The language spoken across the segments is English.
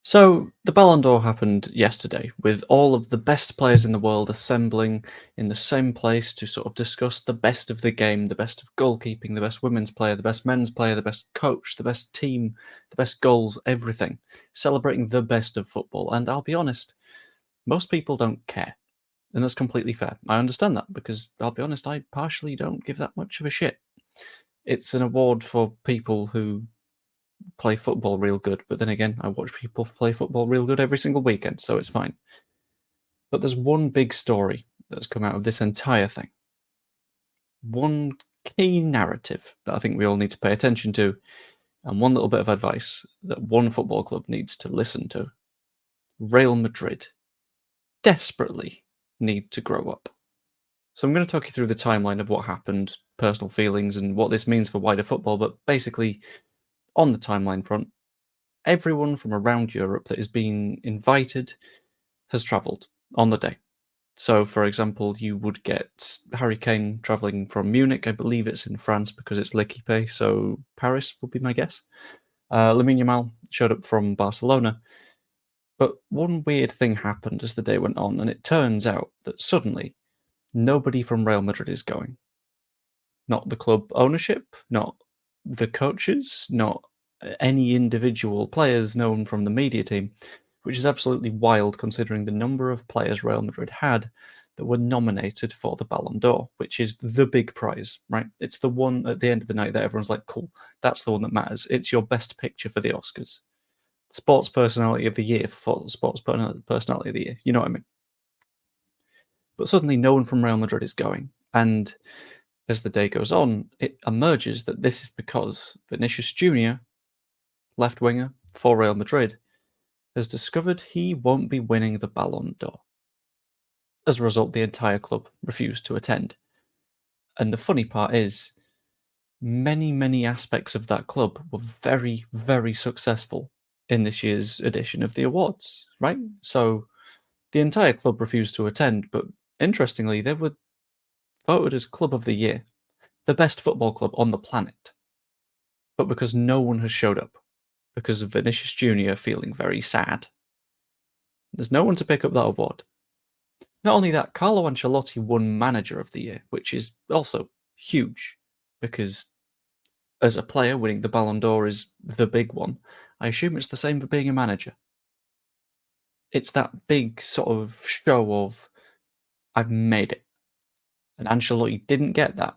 So, the Ballon d'Or happened yesterday, with all of the best players in the world assembling in the same place to sort of discuss the best of the game, the best of goalkeeping, the best women's player, the best men's player, the best coach, the best team, the best goals, everything. Celebrating the best of football. And I'll be honest, most people don't care. And that's completely fair. I understand that because I'll be honest, I partially don't give that much of a shit. It's an award for people who play football real good, but then again, I watch people play football real good every single weekend, so it's fine. But there's one big story that's come out of this entire thing. One key narrative that I think we all need to pay attention to, and one little bit of advice that one football club needs to listen to. Real Madrid desperately need to grow up. So I'm going to talk you through the timeline of what happened, personal feelings, and what this means for wider football, but basically, on the timeline front, everyone from around Europe that is being invited has travelled on the day. So, for example, you would get Harry Kane travelling from Munich. I believe it's in France because it's L'Equipe, so Paris would be my guess. Lamine Yamal showed up from Barcelona. But one weird thing happened as the day went on, and it turns out that suddenly nobody from Real Madrid is going. Not the club ownership, not the coaches, not any individual players known from the media team, which is absolutely wild considering the number of players Real Madrid had that were nominated for the Ballon d'Or, which is the big prize, right? It's the one at the end of the night that everyone's like, cool, that's the one that matters. It's your best picture for the Oscars. Sports Personality of the Year for Sports Personality of the Year. You know what I mean? But suddenly no one from Real Madrid is going. And as the day goes on, it emerges that this is because Vinicius Jr., left winger for Real Madrid, has discovered he won't be winning the Ballon d'Or. As a result, the entire club refused to attend. And the funny part is, many aspects of that club were very successful in this year's edition of the awards, right? So the entire club refused to attend, but interestingly, they were voted as Club of the Year, the best football club on the planet. But because no one has showed up, because of Vinicius Jr. feeling very sad, there's no one to pick up that award. Not only that, Carlo Ancelotti won Manager of the Year, which is also huge, because as a player, winning the Ballon d'Or is the big one. I assume it's the same for being a manager. It's that big sort of show of, I've made it. And Ancelotti didn't get that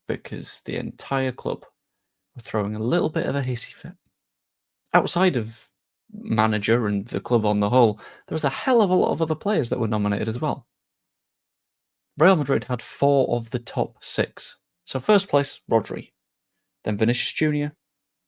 because the entire club were throwing a little bit of a hissy fit. Outside of manager and the club on the whole, there was a hell of a lot of other players that were nominated as well. Real Madrid had 4 of the top 6. So first place, Rodri. Then Vinicius Jr.,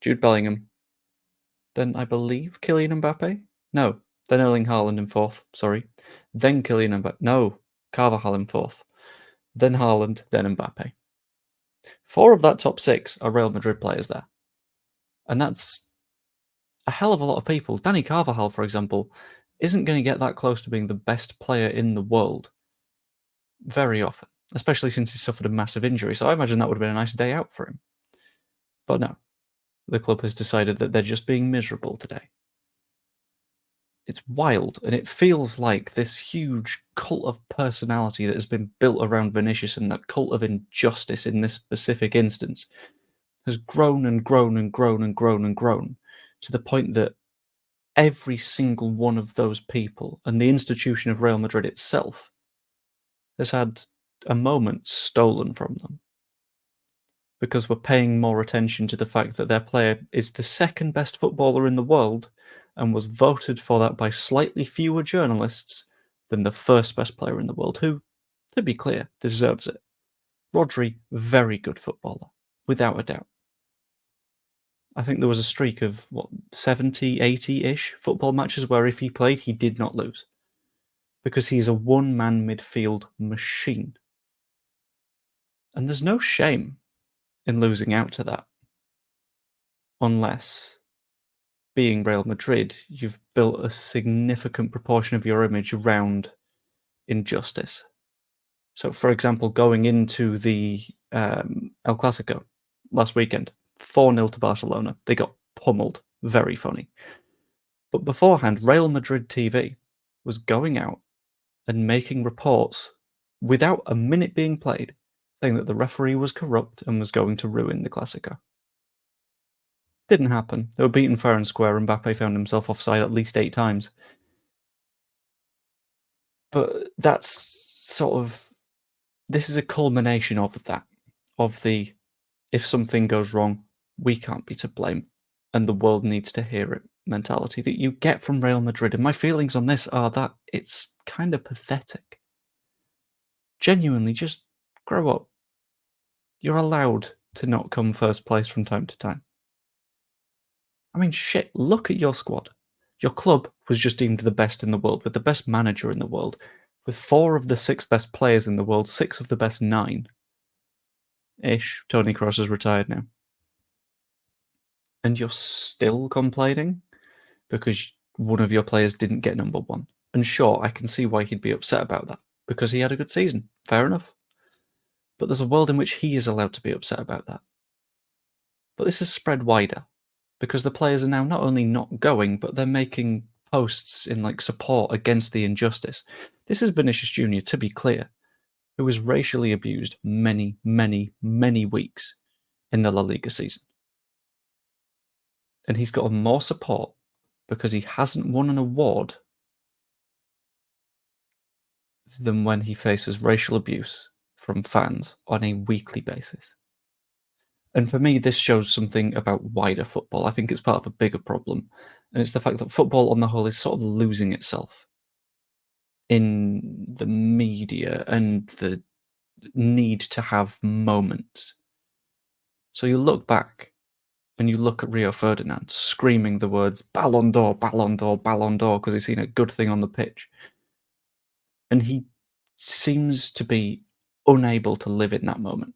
Jude Bellingham. Then I believe Kylian Mbappe? No, then Erling Haaland in 4th, sorry. Then Kylian Mbappe. No, Carvajal in 4th. Then Haaland, then Mbappe. 4 of that top 6 are Real Madrid players there. And that's a hell of a lot of people. Danny Carvajal, for example, isn't going to get that close to being the best player in the world very often, especially since he suffered a massive injury. So I imagine that would have been a nice day out for him. But no, the club has decided that they're just being miserable today. It's wild, and it feels like this huge cult of personality that has been built around Vinicius and that cult of injustice in this specific instance has grown and grown and grown and grown and grown to the point that every single one of those people and the institution of Real Madrid itself has had a moment stolen from them because we're paying more attention to the fact that their player is the second best footballer in the world and was voted for that by slightly fewer journalists than the first best player in the world, who, to be clear, deserves it. Rodri, very good footballer, without a doubt. I think there was a streak of, 70, 80-ish football matches where if he played, he did not lose. Because he is a one-man midfield machine. And there's no shame in losing out to that. Unless, being Real Madrid, you've built a significant proportion of your image around injustice. So, for example, going into the El Clasico last weekend, 4-0 to Barcelona. They got pummeled. Very funny. But beforehand, Real Madrid TV was going out and making reports without a minute being played, saying that the referee was corrupt and was going to ruin the Clasico. Didn't happen. They were beaten fair and square, and Mbappe found himself offside at least 8 times. But that's sort of this is a culmination of that, of the if something goes wrong, we can't be to blame, and the world needs to hear it mentality that you get from Real Madrid. And my feelings on this are that it's kind of pathetic. Genuinely, just grow up. You're allowed to not come first place from time to time. I mean, shit, look at your squad. Your club was just deemed the best in the world, with the best manager in the world, with 4 of the 6 best players in the world, 6 of the best 9 ish. Tony Kroos is retired now. And you're still complaining because one of your players didn't get number 1. And sure, I can see why he'd be upset about that, because he had a good season. Fair enough. But there's a world in which he is allowed to be upset about that. But this is spread wider, because the players are now not only not going, but they're making posts in like support against the injustice. This is Vinicius Jr., to be clear, who was racially abused many, many, many weeks in the La Liga season. And he's got more support because he hasn't won an award than when he faces racial abuse from fans on a weekly basis. And for me, this shows something about wider football. I think it's part of a bigger problem. And it's the fact that football on the whole is sort of losing itself in the media and the need to have moments. So you look back and you look at Rio Ferdinand screaming the words Ballon d'Or, Ballon d'Or, Ballon d'Or because he's seen a good thing on the pitch. And he seems to be unable to live in that moment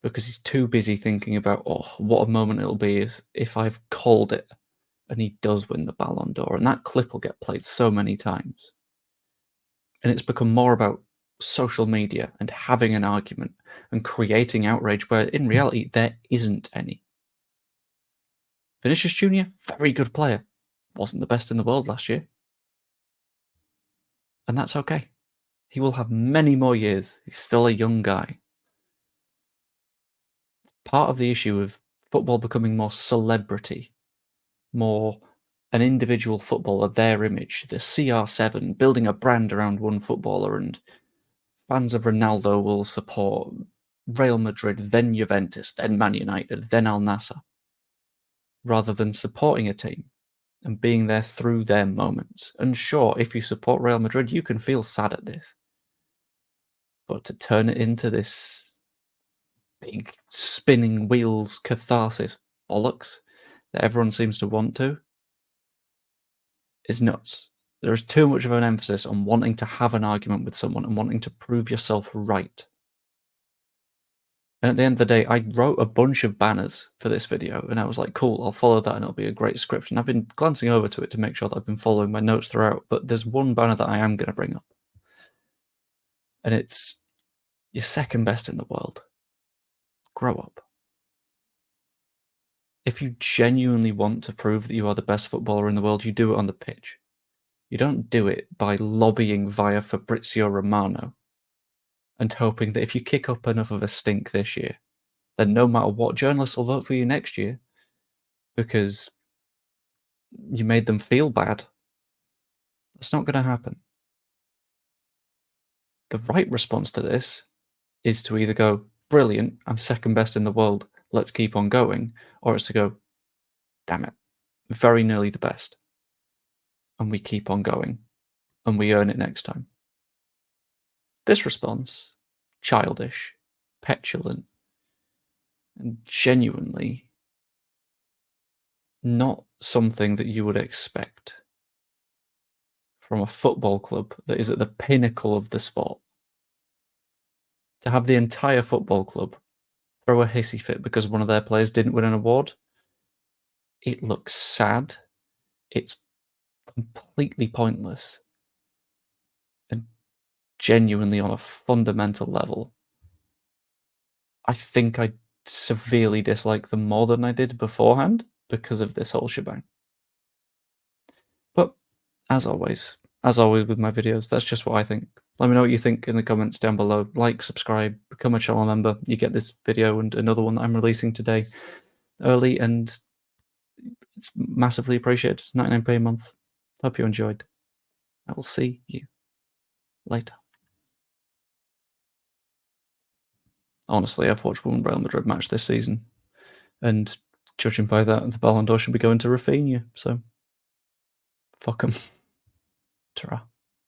because he's too busy thinking about, oh, what a moment it'll be is if I've called it and he does win the Ballon d'Or. And that clip will get played so many times. And it's become more about social media and having an argument and creating outrage where in reality there isn't any. Vinicius Jr., very good player. Wasn't the best in the world last year. And that's okay. He will have many more years. He's still a young guy. Part of the issue of football becoming more celebrity, more an individual footballer, their image, the CR7, building a brand around one footballer, and fans of Ronaldo will support Real Madrid, then Juventus, then Man United, then Al Nassr, rather than supporting a team and being there through their moments. And sure, if you support Real Madrid, you can feel sad at this. But to turn it into this big spinning wheels catharsis bollocks that everyone seems to want to is nuts. There is too much of an emphasis on wanting to have an argument with someone and wanting to prove yourself right. And at the end of the day, I wrote a bunch of banners for this video, and I was like, cool, I'll follow that and it'll be a great script. And I've been glancing over to it to make sure that I've been following my notes throughout, but there's one banner that I am going to bring up. And it's, you're second best in the world. Grow up. If you genuinely want to prove that you are the best footballer in the world, you do it on the pitch. You don't do it by lobbying via Fabrizio Romano and hoping that if you kick up enough of a stink this year, then no matter what, journalists will vote for you next year because you made them feel bad. That's not going to happen. The right response to this is to either go, brilliant, I'm second best in the world, let's keep on going, or it's to go, damn it, very nearly the best. And we keep on going, and we earn it next time. This response, childish, petulant, and genuinely not something that you would expect from a football club that is at the pinnacle of the sport. To have the entire football club throw a hissy fit because one of their players didn't win an award, it looks sad. It's completely pointless. And genuinely on a fundamental level, I think I severely dislike them more than I did beforehand because of this whole shebang. as always with my videos, that's just what I think. Let me know what you think in the comments down below. Like, subscribe, become a channel member. You get this video and another one that I'm releasing today early, and it's massively appreciated. It's 99p a month. Hope you enjoyed. I will see you later. Honestly, I've watched one Real Madrid match this season, and judging by that, the Ballon d'Or should be going to Rafinha, so fuck him. Ta-ra.